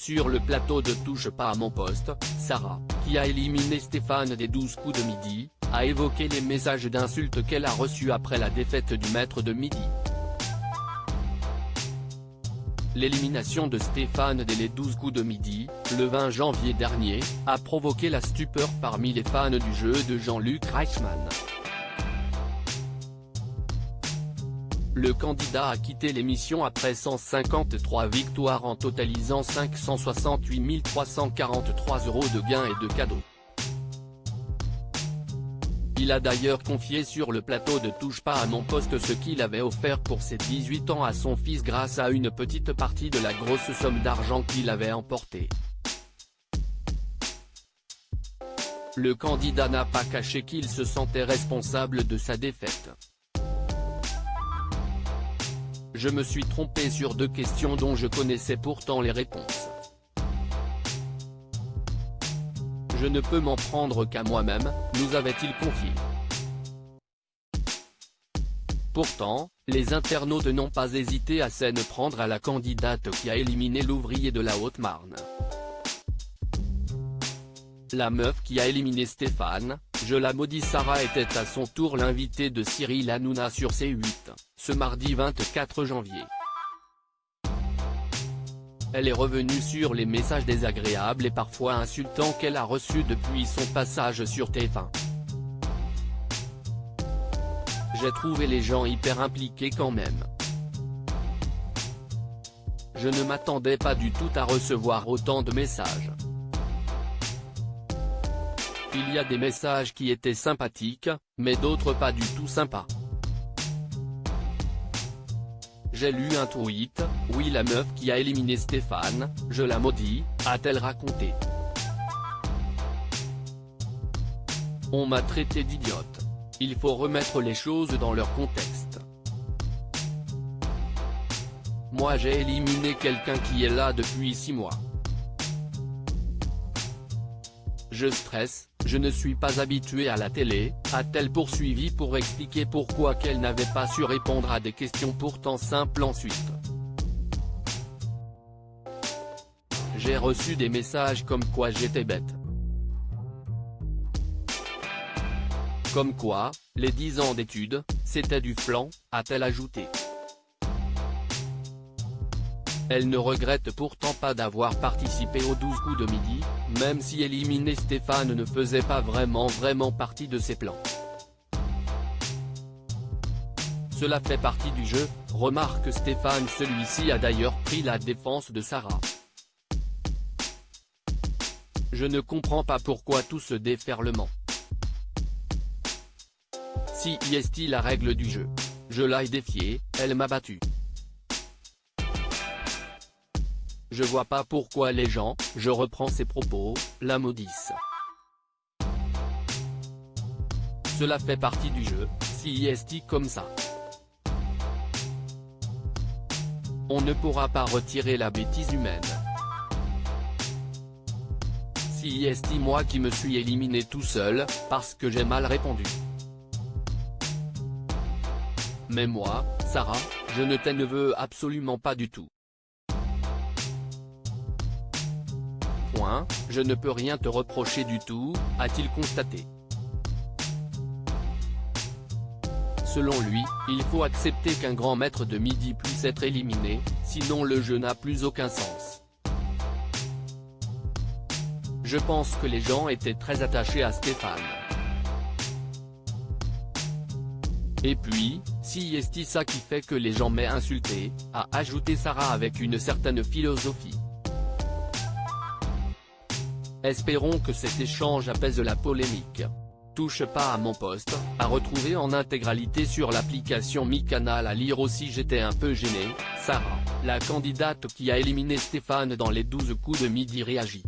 Sur le plateau de Touche pas à mon poste, Sarah, qui a éliminé Stéphane des 12 coups de midi, a évoqué les messages d'insultes qu'elle a reçus après la défaite du maître de midi. L'élimination de Stéphane dès les 12 coups de midi, le 20 janvier dernier, a provoqué la stupeur parmi les fans du jeu de Jean-Luc Reichmann. Le candidat a quitté l'émission après 153 victoires en totalisant 568 343 € de gains et de cadeaux. Il a d'ailleurs confié sur le plateau de Touche pas à mon poste ce qu'il avait offert pour ses 18 ans à son fils grâce à une petite partie de la grosse somme d'argent qu'il avait emportée. Le candidat n'a pas caché qu'il se sentait responsable de sa défaite. Je me suis trompé sur 2 questions dont je connaissais pourtant les réponses. Je ne peux m'en prendre qu'à moi-même, nous avait-il confié. Pourtant, les internautes n'ont pas hésité à s'en prendre à la candidate qui a éliminé l'ouvrier de la Haute-Marne. La meuf qui a éliminé Stéphane, je la maudis. Sarah était à son tour l'invitée de Cyril Hanouna sur C8, ce mardi 24 janvier. Elle est revenue sur les messages désagréables et parfois insultants qu'elle a reçus depuis son passage sur TF1. J'ai trouvé les gens hyper impliqués quand même. Je ne m'attendais pas du tout à recevoir autant de messages. Il y a des messages qui étaient sympathiques, mais d'autres pas du tout sympas. J'ai lu un tweet, oui la meuf qui a éliminé Stéphane, je la maudis, a-t-elle raconté. On m'a traité d'idiote. Il faut remettre les choses dans leur contexte. Moi j'ai éliminé quelqu'un qui est là depuis 6 mois. Je stresse, je ne suis pas habitué à la télé, a-t-elle poursuivi pour expliquer pourquoi qu'elle n'avait pas su répondre à des questions pourtant simples ensuite. J'ai reçu des messages comme quoi j'étais bête. Comme quoi, les 10 ans d'études, c'était du flan, a-t-elle ajouté. Elle ne regrette pourtant pas d'avoir participé aux 12 coups de midi, même si éliminer Stéphane ne faisait pas vraiment partie de ses plans. Cela fait partie du jeu, remarque Stéphane. Celui-ci a d'ailleurs pris la défense de Sarah. Je ne comprends pas pourquoi tout ce déferlement. Si est-il la règle du jeu. Je l'ai défiée, elle m'a battu. Je vois pas pourquoi les gens, je reprends ses propos, la maudissent. Cela fait partie du jeu, si est comme ça. On ne pourra pas retirer la bêtise humaine. Si est moi qui me suis éliminé tout seul, parce que j'ai mal répondu. Mais moi, Sarah, je ne t'en veux absolument pas du tout. Point, je ne peux rien te reprocher du tout, a-t-il constaté. Selon lui, il faut accepter qu'un grand maître de midi puisse être éliminé, sinon le jeu n'a plus aucun sens. Je pense que les gens étaient très attachés à Stéphane. Et puis, si est ça qui fait que les gens m'aient insulté, a ajouté Sarah avec une certaine philosophie. Espérons que cet échange apaise la polémique. Touche pas à mon poste, à retrouver en intégralité sur l'application Mi Canal. À lire aussi. J'étais un peu gêné, Sarah, la candidate qui a éliminé Stéphane dans les 12 coups de midi réagit.